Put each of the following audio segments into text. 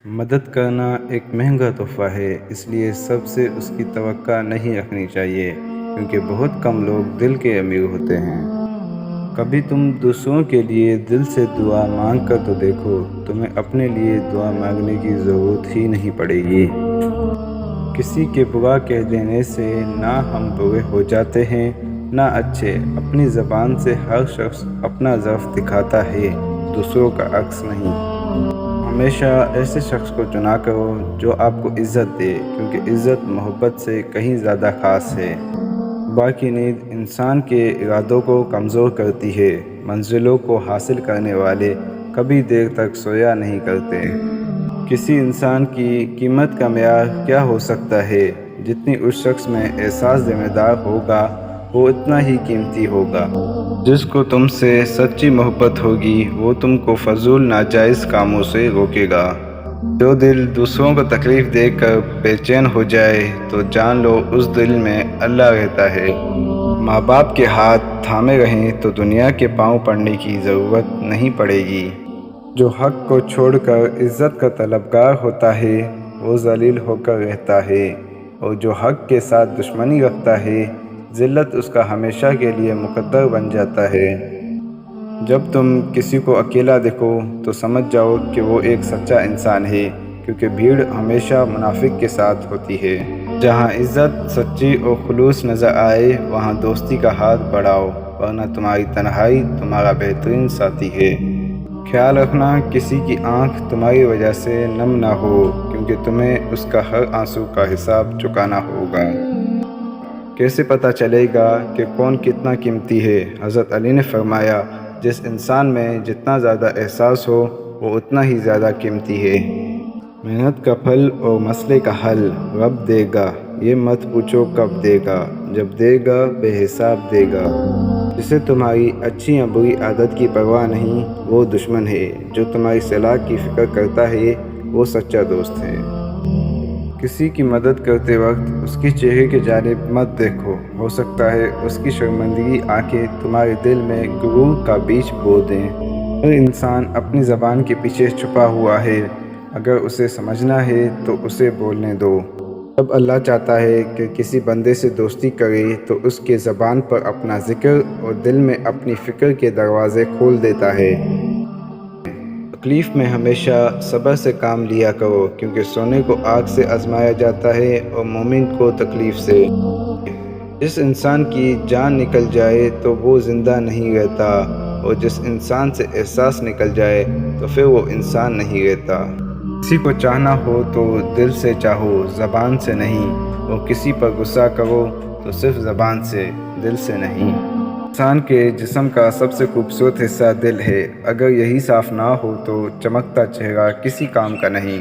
مدد کرنا ایک مہنگا تحفہ ہے، اس لیے سب سے اس کی توقع نہیں رکھنی چاہیے، کیونکہ بہت کم لوگ دل کے امیر ہوتے ہیں۔ کبھی تم دوسروں کے لیے دل سے دعا مانگ کر تو دیکھو، تمہیں اپنے لیے دعا مانگنے کی ضرورت ہی نہیں پڑے گی۔ کسی کے برا کہہ دینے سے نہ ہم برے ہو جاتے ہیں نہ اچھے۔ اپنی زبان سے ہر شخص اپنا ضعف دکھاتا ہے، دوسروں کا عکس نہیں۔ ہمیشہ ایسے شخص کو چنا کرو جو آپ کو عزت دے، کیونکہ عزت محبت سے کہیں زیادہ خاص ہے۔ صبح کی نیند انسان کے ارادوں کو کمزور کرتی ہے۔ منزلوں کو حاصل کرنے والے کبھی دیر تک سویا نہیں کرتے۔ کسی انسان کی قیمت کا معیار کیا ہو سکتا ہے؟ جتنی اس شخص میں احساس ذمہ دار ہوگا وہ اتنا ہی قیمتی ہوگا۔ جس کو تم سے سچی محبت ہوگی وہ تم کو فضول ناجائز کاموں سے روکے گا۔ جو دل دوسروں کو تکلیف دے کر بے چین ہو جائے تو جان لو اس دل میں اللہ رہتا ہے۔ ماں باپ کے ہاتھ تھامے رہیں تو دنیا کے پاؤں پڑنے کی ضرورت نہیں پڑے گی۔ جو حق کو چھوڑ کر عزت کا طلبگار ہوتا ہے وہ ذلیل ہو کر رہتا ہے، اور جو حق کے ساتھ دشمنی رکھتا ہے ذلت اس کا ہمیشہ کے لیے مقدر بن جاتا ہے۔ جب تم کسی کو اکیلا دیکھو تو سمجھ جاؤ کہ وہ ایک سچا انسان ہے، کیونکہ بھیڑ ہمیشہ منافق کے ساتھ ہوتی ہے۔ جہاں عزت، سچی اور خلوص نظر آئے وہاں دوستی کا ہاتھ بڑھاؤ، ورنہ تمہاری تنہائی تمہارا بہترین ساتھی ہے۔ خیال رکھنا کسی کی آنکھ تمہاری وجہ سے نم نہ ہو، کیونکہ تمہیں اس کا ہر آنسو کا حساب چکانا ہوگا۔ کیسے پتہ چلے گا کہ کون کتنا قیمتی ہے؟ حضرت علی نے فرمایا، جس انسان میں جتنا زیادہ احساس ہو وہ اتنا ہی زیادہ قیمتی ہے۔ محنت کا پھل اور مسئلے کا حل رب دے گا، یہ مت پوچھو کب دے گا، جب دے گا بے حساب دے گا۔ جسے تمہاری اچھی یا بری عادت کی پرواہ نہیں وہ دشمن ہے، جو تمہاری صلاح کی فکر کرتا ہے وہ سچا دوست ہے۔ کسی کی مدد کرتے وقت اس کے چہرے کی جانب مت دیکھو، ہو سکتا ہے اس کی شرمندگی آنکھیں تمہارے دل میں غرور کا بیج بو دیں۔ ہر انسان اپنی زبان کے پیچھے چھپا ہوا ہے، اگر اسے سمجھنا ہے تو اسے بولنے دو۔ جب اللہ چاہتا ہے کہ کسی بندے سے دوستی کرے تو اس کے زبان پر اپنا ذکر اور دل میں اپنی فکر کے دروازے کھول دیتا ہے۔ تکلیف میں ہمیشہ صبر سے کام لیا کرو، کیونکہ سونے کو آگ سے آزمایا جاتا ہے اور مومن کو تکلیف سے۔ جس انسان کی جان نکل جائے تو وہ زندہ نہیں رہتا، اور جس انسان سے احساس نکل جائے تو پھر وہ انسان نہیں رہتا۔ کسی کو چاہنا ہو تو دل سے چاہو، زبان سے نہیں، اور کسی پر غصہ کرو تو صرف زبان سے، دل سے نہیں۔ انسان کے جسم کا سب سے خوبصورت حصہ دل ہے، اگر یہی صاف نہ ہو تو چمکتا چہرہ کسی کام کا نہیں۔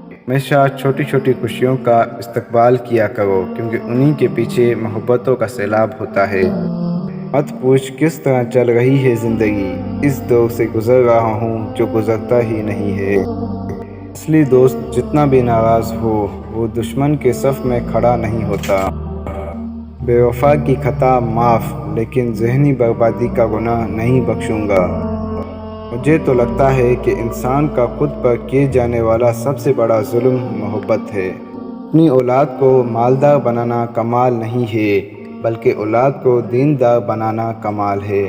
ہمیشہ چھوٹی چھوٹی خوشیوں کا استقبال کیا کرو، کیونکہ انہی کے پیچھے محبتوں کا سیلاب ہوتا ہے۔ مت پوچھ کس طرح چل رہی ہے زندگی، اس دور سے گزر رہا ہوں جو گزرتا ہی نہیں ہے۔ اصلی دوست جتنا بھی ناراض ہو وہ دشمن کے صف میں کھڑا نہیں ہوتا۔ بے وفا کی خطا معاف، لیکن ذہنی بربادی کا گناہ نہیں بخشوں گا۔ مجھے تو لگتا ہے کہ انسان کا خود پر کیے جانے والا سب سے بڑا ظلم محبت ہے۔ اپنی اولاد کو مالدار بنانا کمال نہیں ہے، بلکہ اولاد کو دیندار بنانا کمال ہے۔